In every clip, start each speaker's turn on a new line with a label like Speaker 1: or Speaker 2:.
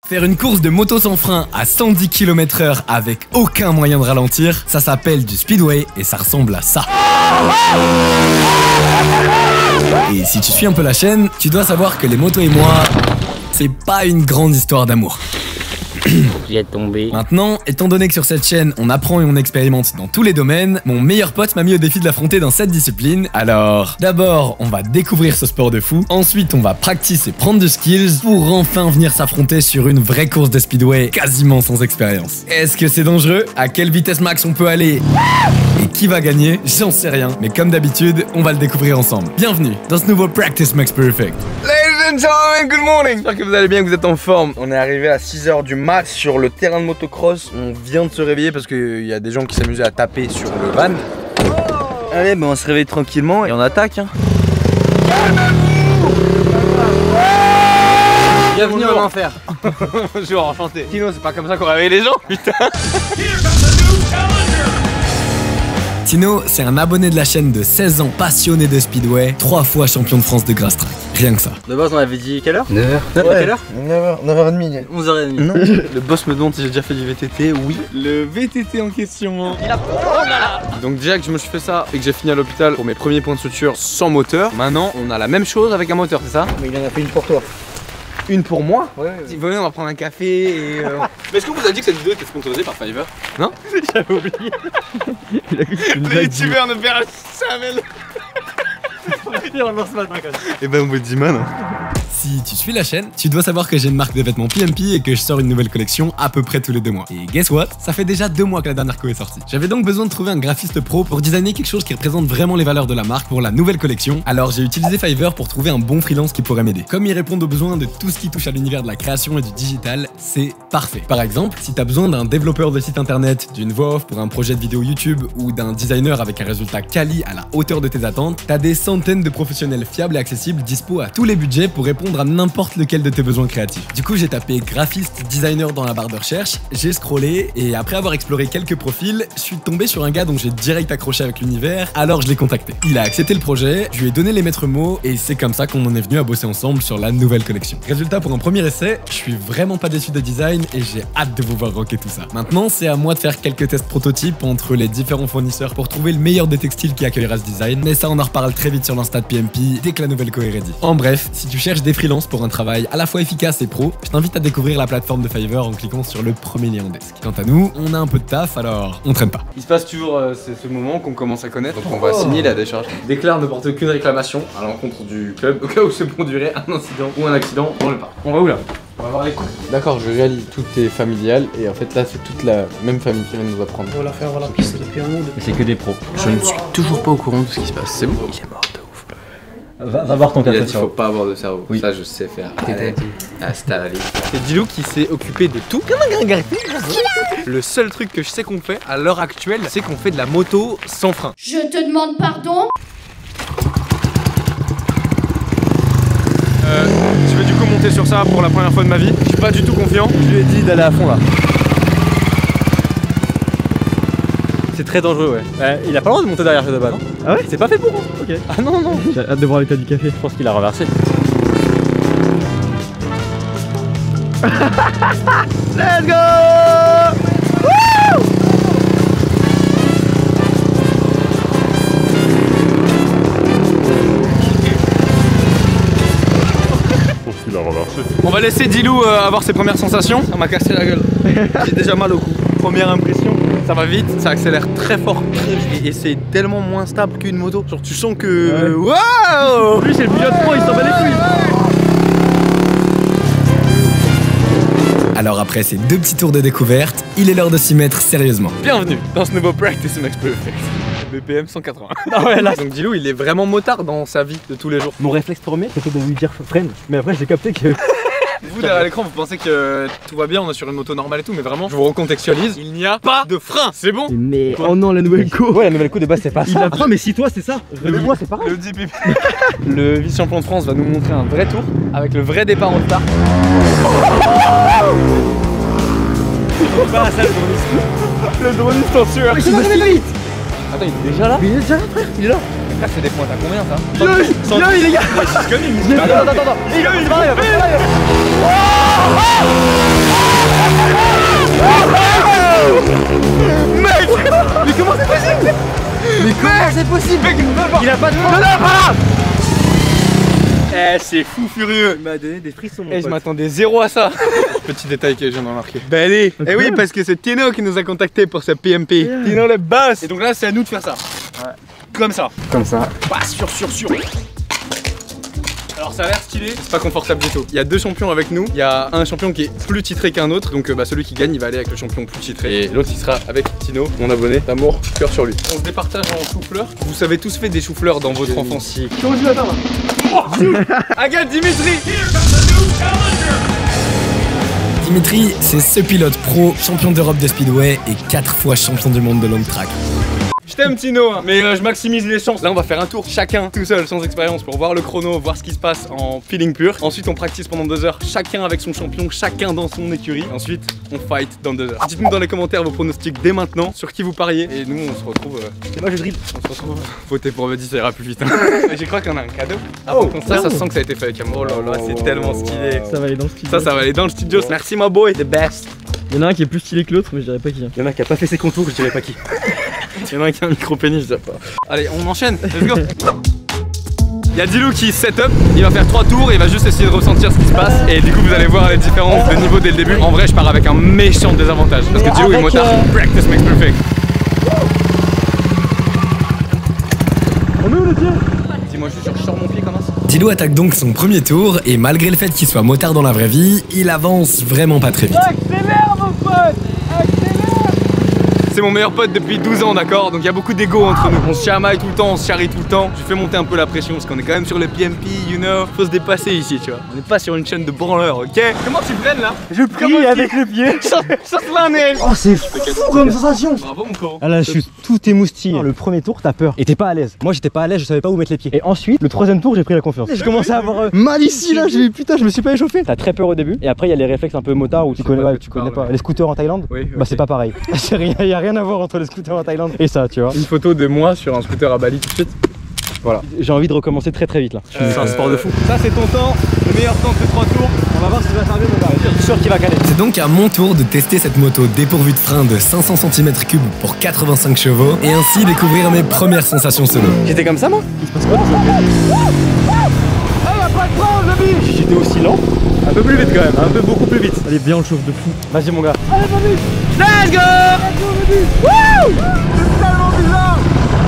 Speaker 1: Faire une course de moto sans frein à 110 km/h avec aucun moyen de ralentir, ça s'appelle du speedway et ça ressemble à ça. Et si tu suis un peu la chaîne, tu dois savoir que les motos et moi, c'est pas une grande histoire d'amour.
Speaker 2: J'ai tombé.
Speaker 1: Maintenant, étant donné que sur cette chaîne, on apprend et on expérimente dans tous les domaines, mon meilleur pote m'a mis au défi de l'affronter dans cette discipline. Alors, d'abord, on va découvrir ce sport de fou. Ensuite, on va practice et prendre du skills pour enfin venir s'affronter sur une vraie course de speedway quasiment sans expérience. Est-ce que c'est dangereux? À quelle vitesse max on peut aller? Et qui va gagner? J'en sais rien. Mais comme d'habitude, on va le découvrir ensemble. Bienvenue dans ce nouveau Practice Makes Perfect.
Speaker 3: Ladies and gentlemen, good morning. J'espère que vous allez bien, que vous êtes en forme. On est arrivé à 6 h du mat sur le terrain de motocross. On vient de se réveiller parce qu'il y a des gens qui s'amusaient à taper sur le van. Allez, on se réveille tranquillement et on attaque. Bienvenue en enfer. Bonjour, enchanté. Sinon, c'est pas comme ça qu'on réveille les gens, putain.
Speaker 1: Tino, c'est un abonné de la chaîne de 16 ans, passionné de speedway, 3 fois champion de France de grass track. Rien que ça.
Speaker 3: De base, on avait dit quelle heure?
Speaker 2: 9h.
Speaker 3: Ouais. Quelle heure?
Speaker 4: 9h30.
Speaker 3: 11h30. Non. Le boss me demande si j'ai déjà fait du VTT. Oui. Le VTT en question. Il a... Oh là là. Donc déjà que je me suis fait ça et que j'ai fini à l'hôpital pour mes premiers points de suture sans moteur, maintenant on a la même chose avec un moteur, c'est ça?
Speaker 4: Mais il en a fait une pour toi.
Speaker 3: Une pour moi?
Speaker 4: Ouais.
Speaker 3: Venez, on va prendre un café et... Mais est-ce qu'on vous a dit que cette vidéo était sponsorisée par Fiverr? Non? J'avais oublié. Les youtubeurs ne perdent jamais. Et ben on me dit man.
Speaker 1: Si tu suis la chaîne, tu dois savoir que j'ai une marque de vêtements PMP et que je sors une nouvelle collection à peu près tous les 2 mois. Et guess what? Ça fait déjà 2 mois que la dernière co est sortie. J'avais donc besoin de trouver un graphiste pro pour designer quelque chose qui représente vraiment les valeurs de la marque pour la nouvelle collection. Alors j'ai utilisé Fiverr pour trouver un bon freelance qui pourrait m'aider. Comme ils répondent aux besoins de tout ce qui touche à l'univers de la création et du digital, c'est parfait. Par exemple, si t'as besoin d'un développeur de site internet, d'une voix off pour un projet de vidéo YouTube ou d'un designer avec un résultat quali à la hauteur de tes attentes, t'as des centaines de professionnels fiables et accessibles dispo à tous les budgets pour répondre à n'importe lequel de tes besoins créatifs. Du coup, j'ai tapé graphiste, designer dans la barre de recherche, j'ai scrollé et après avoir exploré quelques profils, je suis tombé sur un gars dont j'ai direct accroché avec l'univers, alors je l'ai contacté. Il a accepté le projet, je lui ai donné les maîtres mots et c'est comme ça qu'on en est venu à bosser ensemble sur la nouvelle collection. Résultat, pour un premier essai, je suis vraiment pas déçu de design et j'ai hâte de vous voir rocker tout ça. Maintenant, c'est à moi de faire quelques tests prototypes entre les différents fournisseurs pour trouver le meilleur des textiles qui accueillera ce design, mais ça on en reparle très vite sur l'Insta de PMP dès que la nouvelle co est ready. En bref, si tu cherches des freelances pour un travail à la fois efficace et pro, je t'invite à découvrir la plateforme de Fiverr en cliquant sur le premier lien en desk. Quant à nous, on a un peu de taf, alors on traîne pas.
Speaker 3: Il se passe toujours ce moment qu'on commence à connaître, donc on va signer la décharge. Déclare ne porter aucune réclamation à l'encontre du club au cas où se produirait un incident ou un accident dans le parc. On va où là? On va voir les coups. D'accord, je réalise, tout est familial et en fait là c'est toute la même famille qui vient nous apprendre.
Speaker 4: On va la faire à la piste depuis un mois.
Speaker 2: Mais c'est que des pros.
Speaker 3: Je ne suis toujours pas au courant de ce qui se passe. C'est bon? Il est mort de ouf.
Speaker 2: Va voir ton
Speaker 3: Il a
Speaker 2: café.
Speaker 3: dit faut pas avoir de cerveau.
Speaker 2: Oui.
Speaker 3: Ça je sais faire. Allez, hasta la vie. C'est Dilou qui s'est occupé de tout. Le seul truc que je sais qu'on fait à l'heure actuelle, c'est qu'on fait de la moto sans frein.
Speaker 5: Je te demande pardon.
Speaker 3: Je vais du coup monter sur ça pour la première fois de ma vie. Je suis pas du tout confiant. Je lui ai dit d'aller à fond là. C'est très dangereux, ouais. Il a pas le droit de monter derrière ce débat, non?
Speaker 2: Ah ouais?
Speaker 3: C'est pas fait pour moi. Ok. Ah non, non.
Speaker 2: J'ai hâte de voir l'état du café. Je pense qu'il a renversé.
Speaker 3: Let's go! On va laisser Dilou avoir ses premières sensations. Ça m'a cassé la gueule. J'ai déjà mal au cou. Première impression, ça va vite, ça accélère très fort et c'est tellement moins stable qu'une moto. Genre tu sens que... Waouh!
Speaker 2: Lui c'est le pilote pro, il s'en bat les couilles.
Speaker 1: Alors après ces 2 petits tours de découverte, il est l'heure de s'y mettre sérieusement.
Speaker 3: Bienvenue dans ce nouveau Practice Makes Perfect. BPM 180.
Speaker 2: Ah ouais là.
Speaker 3: Donc Dilou il est vraiment motard dans sa vie de tous les jours.
Speaker 2: Mon réflexe premier c'était de lui dire freine. Mais après j'ai capté que...
Speaker 3: Vous derrière l'écran vous pensez que tout va bien, on est sur une moto normale et tout, mais vraiment je vous recontextualise, il n'y a pas de frein, c'est bon?
Speaker 2: Mais oh non la nouvelle co.
Speaker 3: Ouais la nouvelle co de base c'est pas ça.
Speaker 2: Ah mais si toi c'est ça. Moi c'est pareil.
Speaker 3: Le DPP. Le vice-champion de France va nous montrer un vrai tour avec le vrai départ en retard. C'est pas ça le droniste. Le droniste en sueur.
Speaker 2: Il va si vite.
Speaker 3: Attends il est déjà là?
Speaker 2: Il est déjà là frère. Il est là.
Speaker 3: Frère c'est des points, t'as combien ça?
Speaker 2: Yo les gars.
Speaker 3: Ouais, c'est ce que lui.
Speaker 2: Attends. Il est pareil. c'est possible. Il a pas de
Speaker 3: Eh, c'est fou furieux.
Speaker 2: Il m'a donné des frissons.
Speaker 3: Eh, je m'attendais zéro à ça. Petit détail que je viens d'en marquer. Bah allez. Eh oui, parce que c'est Tino qui nous a contacté pour ce PMP. Tino le boss. Et donc là, c'est à nous de faire ça. Ouais. Comme ça.
Speaker 4: Comme ça.
Speaker 3: Pas sûr. Alors ça a l'air stylé, c'est pas confortable du tout. Il y a deux champions avec nous, il y a un champion qui est plus titré qu'un autre, donc celui qui gagne il va aller avec le champion plus titré. Et l'autre il sera avec Tino, mon abonné, d'amour, cœur sur lui. On se départage en chou-fleur. Vous avez tous fait des choux-fleurs dans votre enfance.
Speaker 2: Comment tu l'attends là?
Speaker 3: Agathe Dimitri.
Speaker 1: Dimitri, c'est ce pilote pro, champion d'Europe de Speedway et 4 fois champion du monde de long track.
Speaker 3: Je t'aime Tino, hein, mais je maximise les chances. Là on va faire un tour chacun tout seul sans expérience pour voir le chrono, voir ce qui se passe en feeling pur. Ensuite on practice pendant 2 heures, chacun avec son champion, chacun dans son écurie. Ensuite on fight dans 2 heures. Dites-nous dans les commentaires vos pronostics dès maintenant, sur qui vous pariez. Et nous on se retrouve...
Speaker 2: Et moi je dribble.
Speaker 3: On se retrouve... Votez pour Buddy, ça ira plus vite. Hein. Je crois qu'on a un cadeau. Ça se sent que ça a été fait avec amour. Oh là là, c'est tellement stylé.
Speaker 2: Ça va aller dans le studio.
Speaker 3: Ça va aller dans le studio. Merci my boy, the best.
Speaker 2: Il y en a un qui est plus stylé que l'autre, mais je dirais pas qui. Il y en a un qui a pas fait ses contours, je dirais pas qui.
Speaker 3: Il y en a un qui a un micro-pénis, je sais pas. Allez, on enchaîne, let's go. Il y a Dilou qui set up, il va faire 3 tours et il va juste essayer de ressentir ce qui se passe. Et du coup vous allez voir les différences de niveau dès le début. En vrai je pars avec un méchant désavantage parce que Dilou est motard. Practice makes perfect.
Speaker 2: On est où le pied?
Speaker 3: Dis-moi juste, je sors mon pied, comment ça?
Speaker 1: Dilou attaque donc son premier tour et malgré le fait qu'il soit motard dans la vraie vie, il avance vraiment pas très vite.
Speaker 3: Accélère mon pote! C'est mon meilleur pote depuis 12 ans, d'accord? Donc il y a beaucoup d'ego entre nous. On se chamaille tout le temps, on se charrie tout le temps. Je fais monter un peu la pression parce qu'on est quand même sur le PMP, you know. Faut se dépasser ici, tu vois. On n'est pas sur une chaîne de branleurs, ok? Comment tu freines là?
Speaker 2: Je prie avec le pied. Oh c'est fou comme sensation.
Speaker 3: Bravo mon con.
Speaker 2: Ah là je suis tout émoustillé. Le premier tour t'as peur et t'es pas à l'aise. Moi j'étais pas à l'aise, je savais pas où mettre les pieds. Et ensuite le troisième tour j'ai pris la confiance. Je commençais à avoir mal ici là, j'ai dit putain je me suis pas échauffé. T'as très peur au début et après il y a les réflexes un peu motards où tu connais, tu connais pas. Les scooters en Thaïlande?
Speaker 3: Oui.
Speaker 2: Bah c'est pas pareil. Il y a rien à voir entre les scooters en Thaïlande et ça tu vois.
Speaker 3: Une photo de moi sur un scooter à Bali tout de suite. Voilà.
Speaker 2: J'ai envie de recommencer très vite là.
Speaker 3: C'est un sport de fou. Ça c'est ton temps, le meilleur temps de 3 tours.
Speaker 2: On va voir ce qui va servir mon gars. Je suis sûr qu'il va caler.
Speaker 1: C'est donc à mon tour de tester cette moto dépourvue de frein de 500 cm3 pour 85 chevaux et ainsi découvrir mes premières sensations solo.
Speaker 3: J'étais comme ça moi?
Speaker 2: Il se passe quoi dans sa tête? Ah y'a pas de frein le biche. J'étais aussi lent.
Speaker 3: Un peu plus vite quand même, un peu beaucoup plus vite.
Speaker 2: Allez bien on le chauffe de fou. Vas-y mon gars.
Speaker 3: Let's go!
Speaker 2: C'est tellement bizarre.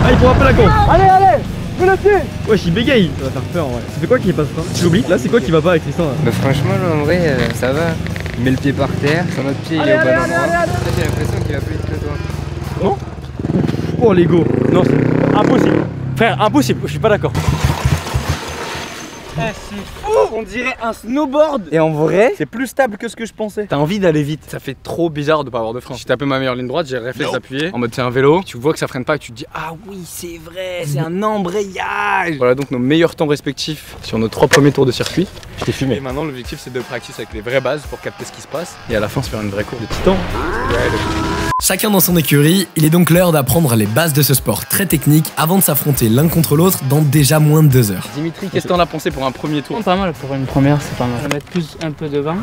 Speaker 2: Ah il faut un peu la con. Allez fais le pied. Wesh il bégaye. Ça va faire peur en vrai. Ça fait quoi qui est pas frein? Tu l'oublies? Là c'est quoi qui va pas avec Tristan là?
Speaker 5: Bah franchement là en vrai ça va. Il met le pied par terre, son autre pied il est au bon endroit. Là j'ai l'impression qu'il va plus vite que toi.
Speaker 2: Non? Oh l'ego. Non c'est impossible. Frère impossible, je suis pas d'accord.
Speaker 3: C'est fou! On dirait un snowboard! Et en vrai, c'est plus stable que ce que je pensais. T'as envie d'aller vite. Ça fait trop bizarre de pas avoir de frein. J'ai tapé ma meilleure ligne droite, j'ai le réflexe d'appuyer en mode c'est un vélo. Tu vois que ça freine pas et tu te dis ah oui, c'est vrai, c'est un embrayage! Voilà donc nos meilleurs temps respectifs sur nos 3 premiers tours de circuit.
Speaker 2: Je t'ai fumé.
Speaker 3: Et maintenant, l'objectif c'est de practice avec les vraies bases pour capter ce qui se passe et à la fin se faire une vraie course de titan.
Speaker 1: Chacun dans son écurie, il est donc l'heure d'apprendre les bases de ce sport très technique avant de s'affronter l'un contre l'autre dans déjà moins de 2 heures.
Speaker 3: Dimitri, qu'est-ce que t'en as pensé pour un premier tour?
Speaker 6: Pas mal pour une première, c'est pas mal. On va mettre plus un peu devant.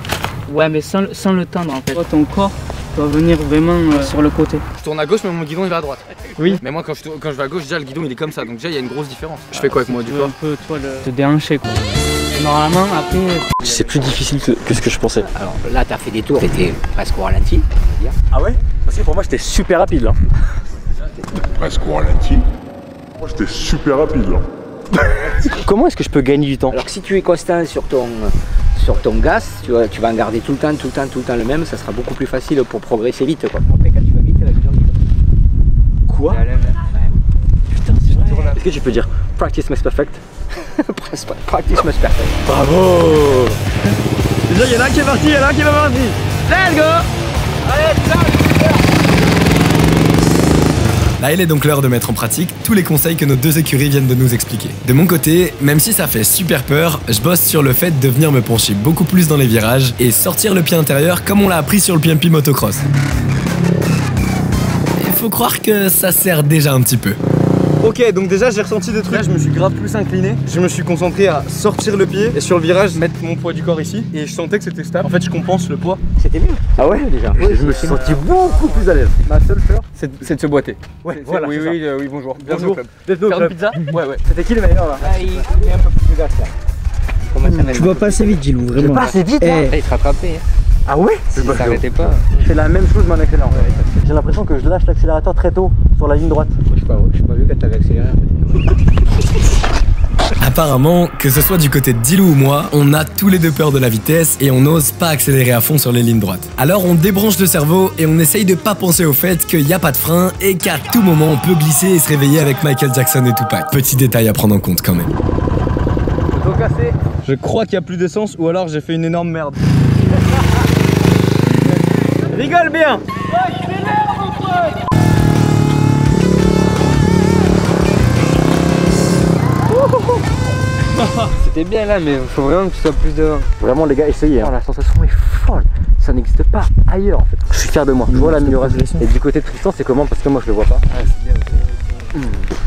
Speaker 6: Ouais, mais sans le tendre en fait. Toi, ton corps doit venir vraiment sur le côté.
Speaker 3: Je tourne à gauche, mais mon guidon il va à droite.
Speaker 2: Oui.
Speaker 3: Mais moi, quand je vais à gauche, déjà le guidon il est comme ça. Donc, déjà il y a une grosse différence. Je fais quoi avec moi du
Speaker 6: Tu
Speaker 3: coup?
Speaker 6: veux un peu, toi, te déhancher quoi. Normalement, après.
Speaker 2: C'est plus difficile que ce que je pensais.
Speaker 7: Alors là, t'as fait des tours, t'étais presque au ralenti.
Speaker 2: Ah ouais? Parce que pour moi j'étais super rapide là.
Speaker 8: Presque au ralenti. Moi j'étais super rapide là.
Speaker 2: Comment est-ce que je peux gagner du temps?
Speaker 7: Alors que si tu es constant sur ton gaz, tu vas en garder tout le temps le même, ça sera beaucoup plus facile pour progresser vite quoi. Après quand tu vas vite, la vision vite.
Speaker 2: Quoi? Putain c'est vrai. Est-ce que tu peux dire practice makes perfect?
Speaker 7: Practice makes perfect.
Speaker 2: Bravo. Déjà il y en a un qui est parti, il y en a un qui va partir.
Speaker 3: Let's go!
Speaker 1: Là, il est donc l'heure de mettre en pratique tous les conseils que nos 2 écuries viennent de nous expliquer. De mon côté, même si ça fait super peur, je bosse sur le fait de venir me pencher beaucoup plus dans les virages et sortir le pied intérieur comme on l'a appris sur le PMP motocross. Il faut croire que ça sert déjà un petit peu.
Speaker 3: Ok, donc déjà j'ai ressenti des trucs. Là, je me suis grave plus incliné. Je me suis concentré à sortir le pied et sur le virage mettre mon poids du corps ici. Et je sentais que c'était stable. En fait, je compense le poids.
Speaker 2: c'était mieux. Ah ouais déjà. Je me suis senti beaucoup plus à l'aise.
Speaker 3: Ma seule peur, c'est de se boiter.
Speaker 2: Ouais, voilà.
Speaker 3: Oui, bonjour. Bienvenue au club.
Speaker 2: Bienvenue au
Speaker 3: Faire
Speaker 2: club.
Speaker 3: une pizza? Ouais.
Speaker 2: C'était qui le meilleur là?
Speaker 7: Il met un peu plus de gaz là.
Speaker 4: Tu vas pas assez vite, Gilou, vraiment.
Speaker 2: Pas assez vite.
Speaker 5: Il te rattrapait.
Speaker 2: Ah ouais?
Speaker 5: Si ça s'arrêtait pas.
Speaker 2: Je fais la même chose mais en accélérant. J'ai l'impression que je lâche l'accélérateur très tôt sur la ligne droite.
Speaker 7: Je sais pas vu quand t'avais accéléré en fait.
Speaker 1: Apparemment, que ce soit du côté de Dilou ou moi, on a tous les deux peur de la vitesse et on n'ose pas accélérer à fond sur les lignes droites. Alors on débranche le cerveau et on essaye de pas penser au fait qu'il n'y a pas de frein et qu'à tout moment on peut glisser et se réveiller avec Michael Jackson et Tupac. Petit détail à prendre en compte quand même.
Speaker 2: Tout cassé. Je crois qu'il y a plus d'essence ou alors j'ai fait une énorme merde. Rigole bien.
Speaker 5: C'était bien là, mais faut vraiment que tu sois plus devant.
Speaker 2: Vraiment les gars, essayez. La sensation est folle. Ça n'existe pas ailleurs en fait. Je suis fier de moi. Je vois l'amélioration. Et du côté de Tristan, c'est comment? Parce que moi je le vois pas.
Speaker 5: Ah, c'est bien.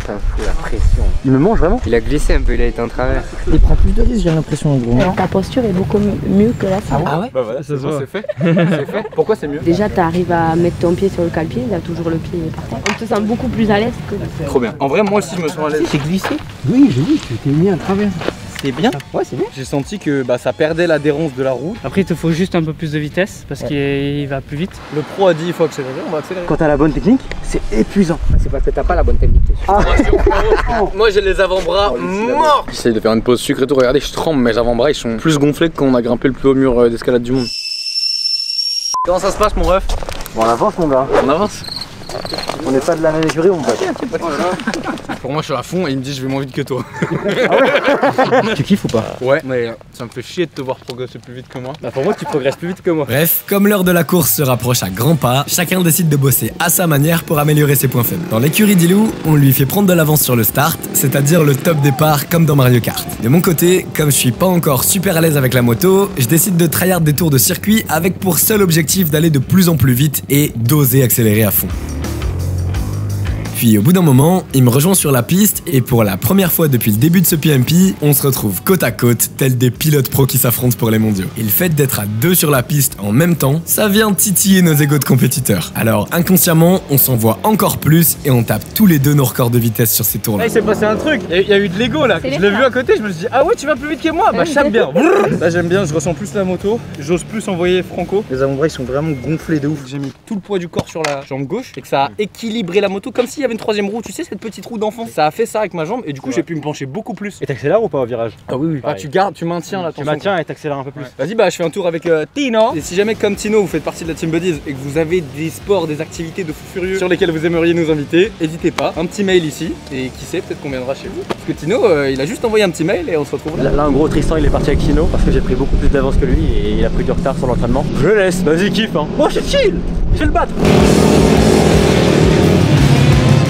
Speaker 2: Ça me fout la pression. Il me mange vraiment?
Speaker 5: Il a glissé un peu, il a été en travers.
Speaker 4: Il prend plus de risques, j'ai l'impression, gros.
Speaker 9: Ta posture est beaucoup mieux que la sienne.
Speaker 2: Ah ouais?
Speaker 3: Bah voilà, ça se voit. C'est fait. C'est fait. Pourquoi c'est mieux?
Speaker 9: Déjà, tu arrives à mettre ton pied sur le cale-pied, il a toujours le pied par terre. On te sent beaucoup plus à l'aise que...
Speaker 3: Trop bien. En vrai, moi aussi, je me sens à l'aise.
Speaker 4: J'ai glissé? Oui, j'ai vu, tu t'es mis à travers.
Speaker 2: C'est bien.
Speaker 4: Ouais, c'est bien.
Speaker 2: J'ai senti que ça perdait l'adhérence de la roue.
Speaker 6: Après, il te faut juste un peu plus de vitesse parce qu'il va plus vite.
Speaker 2: Le pro a dit il faut accélérer, on va accélérer. Quand
Speaker 7: t'as la bonne technique, c'est épuisant. C'est parce que t'as pas la bonne technique.
Speaker 3: Moi j'ai les avant-bras morts. J'essaye de faire une pause sucre et tout, regardez je tremble, mes avant-bras ils sont plus gonflés que quand on a grimpé le plus haut mur d'escalade du monde.
Speaker 2: Comment ça se passe mon ref? Bon, on avance mon gars.
Speaker 3: On avance.
Speaker 2: On n'est pas de la même écurie mon pote.
Speaker 3: Pour moi je suis à fond et il me dit je vais moins vite que toi.
Speaker 2: Tu kiffes ou pas?
Speaker 3: Ouais, mais ça me fait chier de te voir progresser plus vite que moi.
Speaker 2: Bah pour moi tu progresses plus vite que moi.
Speaker 1: Bref, comme l'heure de la course se rapproche à grands pas, chacun décide de bosser à sa manière pour améliorer ses points faibles. Dans l'écurie d'Ilou, on lui fait prendre de l'avance sur le start, c'est-à-dire le top départ comme dans Mario Kart. De mon côté, comme je suis pas encore super à l'aise avec la moto, je décide de tryhard des tours de circuit avec pour seul objectif d'aller de plus en plus vite et d'oser accélérer à fond. Puis au bout d'un moment, il me rejoint sur la piste et pour la première fois depuis le début de ce PMP, on se retrouve côte à côte, tels des pilotes pros qui s'affrontent pour les mondiaux. Et le fait d'être à deux sur la piste en même temps, ça vient titiller nos égos de compétiteurs. Alors inconsciemment, on s'envoie encore plus et on tape tous les deux nos records de vitesse sur ces tours-là.
Speaker 2: Là il s'est passé un truc, il y a eu de l'ego là, je l'ai vu à côté, je me suis dit ah ouais tu vas plus vite que moi, bah j'aime bien. Là j'aime bien, je ressens plus la moto, j'ose plus envoyer Franco. Les avant-bras ils sont vraiment gonflés de ouf. J'ai mis tout le poids du corps sur la jambe gauche et que ça a équilibré la moto comme s'il y avait une troisième roue, tu sais cette petite roue d'enfant. Ça a fait ça avec ma jambe et du coup j'ai pu me pencher beaucoup plus. Et t'accélères ou pas au virage? Ah oui. Ah, tu gardes, tu maintiens la tension. Tu maintiens et t'accélères un peu plus. Vas-y bah je fais un tour avec Tino. Et si jamais comme Tino vous faites partie de la Team Buddies et que vous avez des sports, des activités de fou furieux sur lesquelles vous aimeriez nous inviter, n'hésitez pas, un petit mail ici et qui sait peut-être qu'on viendra chez vous. Parce que Tino il a juste envoyé un petit mail et on se retrouve là. Là en gros Tristan il est parti avec Tino parce que j'ai pris beaucoup plus d'avance que lui et il a pris du retard sur l'entraînement. Je le laisse, vas-y kiffe hein. Moi je suis chill, je vais le battre.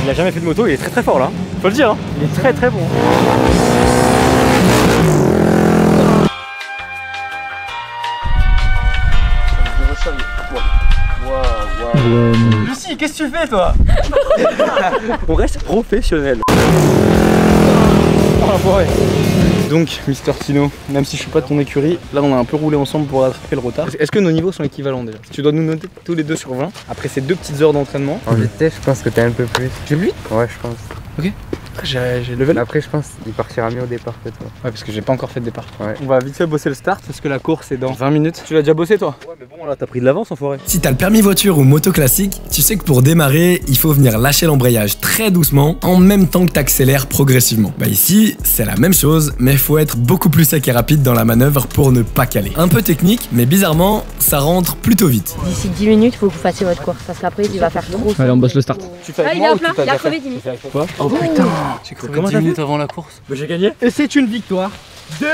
Speaker 2: Il a jamais fait de moto, il est très fort là. Faut le dire, hein. Il est très bon. Lucie, qu'est-ce que tu fais toi? On reste professionnel. Donc, Mister Tino, même si je suis pas de ton écurie, là on a un peu roulé ensemble pour rattraper le retard. Est-ce que nos niveaux sont équivalents déjà? Tu dois nous noter tous les deux sur 20 après ces 2 petites heures d'entraînement.
Speaker 5: En vitesse, je pense que t'es un peu plus.
Speaker 2: J'ai lui?
Speaker 5: Ouais, je pense.
Speaker 2: Ok. Après j'ai level.
Speaker 5: Après, je pense qu'il partira mieux au départ que toi.
Speaker 2: Ouais, parce que j'ai pas encore fait de départ.
Speaker 5: Ouais.
Speaker 2: On va vite fait bosser le start parce que la course est dans 20 minutes. Tu l'as déjà bossé toi? Ouais, mais bon, là t'as pris de l'avance enfoiré.
Speaker 1: Si t'as le permis voiture ou moto classique, tu sais que pour démarrer, il faut venir lâcher l'embrayage très doucement en même temps que t'accélères progressivement. Bah ici, c'est la même chose, mais faut être beaucoup plus sec et rapide dans la manœuvre pour ne pas caler. Un peu technique, mais bizarrement, ça rentre plutôt vite.
Speaker 9: D'ici 10 minutes, il faut que vous fassiez votre course parce qu'après, il va faire trop.
Speaker 2: Allez, on bosse le start. Tu fais
Speaker 9: Ah, il est à plat, il a crevé 10 minutes.
Speaker 2: Oh putain, j'ai crevé 10 minutes avant la course. Bah j'ai gagné. Et c'est une victoire de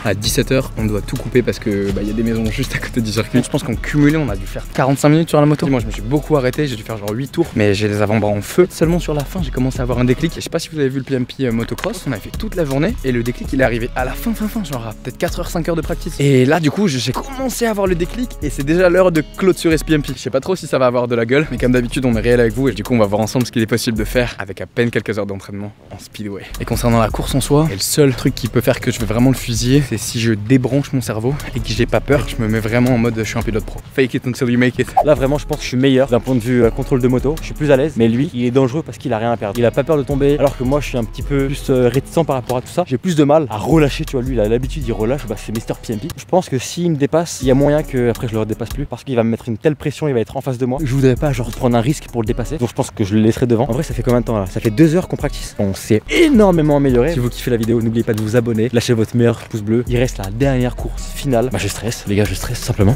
Speaker 3: À 17h, on doit tout couper parce que y a des maisons juste à côté du circuit. Je pense qu'en cumulé, on a dû faire 45 minutes sur la moto. Moi, je me suis beaucoup arrêté, j'ai dû faire genre 8 tours, mais j'ai les avant-bras en feu. Seulement sur la fin, j'ai commencé à avoir un déclic. Et je sais pas si vous avez vu le PMP motocross, on a fait toute la journée et le déclic il est arrivé à la fin, genre à peut-être 4h, 5h de practice. Et là, du coup, j'ai commencé à avoir le déclic et c'est déjà l'heure de clôturer ce PMP. Je sais pas trop si ça va avoir de la gueule, mais comme d'habitude, on est réel avec vous et du coup, on va voir ensemble ce qu'il est possible de faire avec à peine quelques heures d'entraînement en speedway. Et concernant la course en soi, et le seul truc qui peut faire j'espère que je vais vraiment le fusiller, c'est si je débranche mon cerveau et que j'ai pas peur, je me mets vraiment en mode je suis un pilote pro. Fake it until you make it.
Speaker 2: Là vraiment je pense que je suis meilleur d'un point de vue contrôle de moto, je suis plus à l'aise, mais lui il est dangereux parce qu'il a rien à perdre. Il a pas peur de tomber, alors que moi je suis un petit peu plus réticent par rapport à tout ça. J'ai plus de mal à relâcher, tu vois, lui il a l'habitude, il relâche, bah c'est Mr PMP. Je pense que s'il me dépasse, il y a moyen que après je le redépasse plus parce qu'il va me mettre une telle pression, il va être en face de moi. Je voudrais pas genre prendre un risque pour le dépasser, donc je pense que je le laisserai devant. En vrai ça fait combien de temps là? Ça fait 2 heures qu'on practice. On s'est énormément amélioré. Si vous kiffez la vidéo, n'oubliez pas de vous abonner, lâchez votre meilleur pouce bleu. Il reste la dernière course finale. Bah je stresse, les gars, je stresse simplement.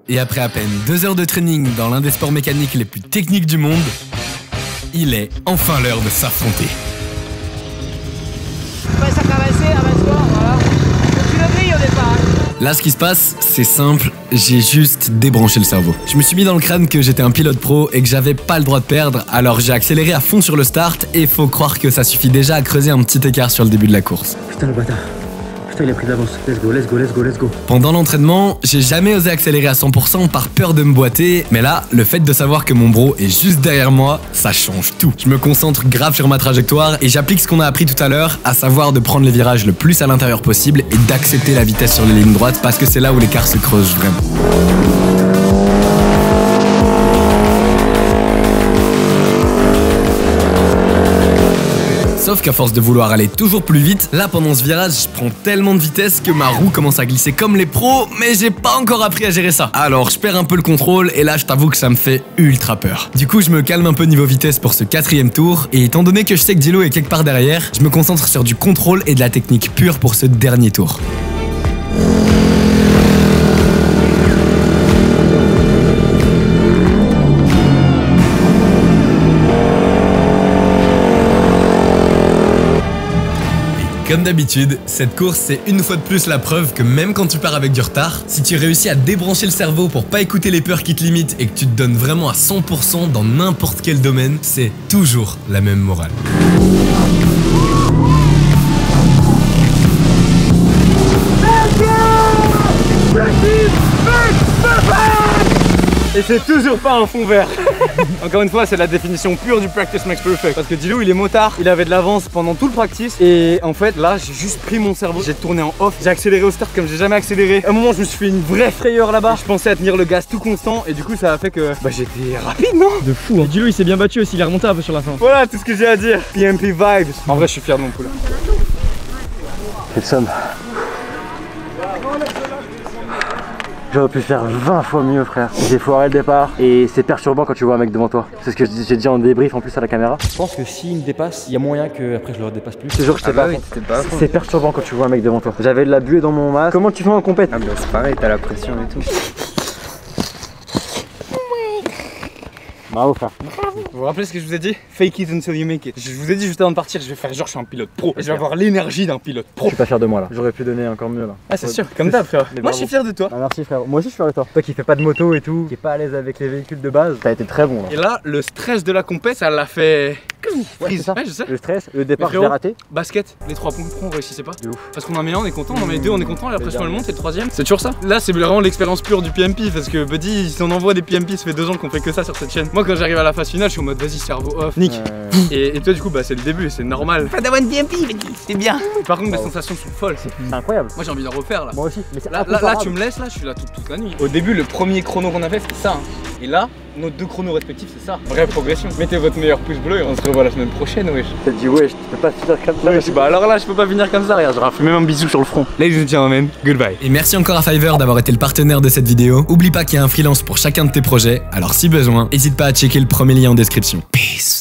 Speaker 1: Et après à peine 2 heures de training dans l'un des sports mécaniques les plus techniques du monde, il est enfin l'heure de s'affronter. Là, ce qui se passe, c'est simple, j'ai juste débranché le cerveau. Je me suis mis dans le crâne que j'étais un pilote pro et que j'avais pas le droit de perdre, alors j'ai accéléré à fond sur le start et faut croire que ça suffit déjà à creuser un petit écart sur le début de la course.
Speaker 2: Putain le bâtard. Putain, il a pris de l'avance. Let's go, let's go, let's go, let's go.
Speaker 1: Pendant l'entraînement, j'ai jamais osé accélérer à 100% par peur de me boiter, mais là, le fait de savoir que mon bro est juste derrière moi, ça change tout. Je me concentre grave sur ma trajectoire et j'applique ce qu'on a appris tout à l'heure, à savoir de prendre les virages le plus à l'intérieur possible et d'accepter la vitesse sur les lignes droites parce que c'est là où l'écart se creuse vraiment. Sauf qu'à force de vouloir aller toujours plus vite, là pendant ce virage, je prends tellement de vitesse que ma roue commence à glisser comme les pros, mais j'ai pas encore appris à gérer ça. Alors je perds un peu le contrôle et là je t'avoue que ça me fait ultra peur. Du coup je me calme un peu niveau vitesse pour ce 4e tour et étant donné que je sais que Dilo est quelque part derrière, je me concentre sur du contrôle et de la technique pure pour ce dernier tour. Comme d'habitude, cette course c'est une fois de plus la preuve que même quand tu pars avec du retard, si tu réussis à débrancher le cerveau pour pas écouter les peurs qui te limitent et que tu te donnes vraiment à 100% dans n'importe quel domaine, c'est toujours la même morale.
Speaker 2: Et c'est toujours pas un fond vert. Encore une fois, c'est la définition pure du practice makes perfect. Parce que Dilo, il est motard, il avait de l'avance pendant tout le practice. Et en fait, là, j'ai juste pris mon cerveau, j'ai tourné en off, j'ai accéléré au start comme j'ai jamais accéléré. À un moment, je me suis fait une vraie frayeur là-bas. Je pensais à tenir le gaz tout constant et du coup, ça a fait que bah j'étais rapide, non? De fou. Hein. Dilo, il s'est bien battu aussi, il est remonté un peu sur la fin. Voilà tout ce que j'ai à dire. PMP vibes. En vrai, je suis fier de mon poulain. Quelle somme. J'aurais pu faire 20 fois mieux, frère. J'ai foiré le départ et c'est perturbant quand tu vois un mec devant toi. C'est ce que j'ai dit en débrief en plus à la caméra. Je pense que s'il me dépasse, il y a moyen que après je le redépasse plus. C'est sûr que je t'ai pas. C'est perturbant quand tu vois un mec devant toi. J'avais de la buée dans mon masque. Comment tu fais en compète?
Speaker 5: Ah bah c'est pareil, t'as la pression et tout.
Speaker 2: Bravo frère. Vous vous rappelez ce que je vous ai dit? Fake it until you make it. Je vous ai dit juste avant de partir, je vais faire genre je suis un pilote pro. Et je vais avoir l'énergie d'un pilote pro. Je suis pas fier de moi là. J'aurais pu donner encore mieux là. Ah c'est sûr, comme d'hab frère. Moi je suis fier de toi. Ah, merci frère. Moi aussi je suis fier de toi. Toi qui fais pas de moto et tout, qui est pas à l'aise avec les véhicules de base, t'as été très bon là. Et là, le stress de la compète, ça l'a fait. Ouais, ça. Ouais, je sais. Le stress, le départ, je l'ai raté. Basket, les 3 points on réussissait pas. De ouf. Parce qu'on en met un, on est content, on en met 2, on est content, et la pression elle monte, c'est le 3ème. C'est toujours ça. Là, c'est vraiment l'expérience pure du PMP parce que Buddy, si on envoie des PMP, ça fait 2 ans qu'on fait que ça sur cette chaîne. Moi, quand j'arrive à la phase finale, je suis en mode vas-y, cerveau off, nick. Et toi, du coup, bah c'est le début, c'est normal. Pas d'avoir une PMP, c'est bien. Par contre, les sensations sont folles. C'est incroyable. Moi, j'ai envie d'en refaire là. Moi aussi. Mais là, tu me laisses là, je suis là toute la nuit. Au début, le premier chrono qu'on a fait, c'était ça. Et là, nos 2 chronos respectifs, c'est ça. Vraie progression. Mettez votre meilleur pouce bleu et on se revoit la semaine prochaine, wesh. T'as dit wesh, tu peux pas finir comme ça. Ouais, bah alors là, je peux pas finir comme ça, regarde, j'aurais fait même un bisou sur le front. Ladies and gentlemen, goodbye.
Speaker 1: Et merci encore à Fiverr d'avoir été le partenaire de cette vidéo. Oublie pas qu'il y a un freelance pour chacun de tes projets, alors si besoin, n'hésite pas à checker le premier lien en description. Peace.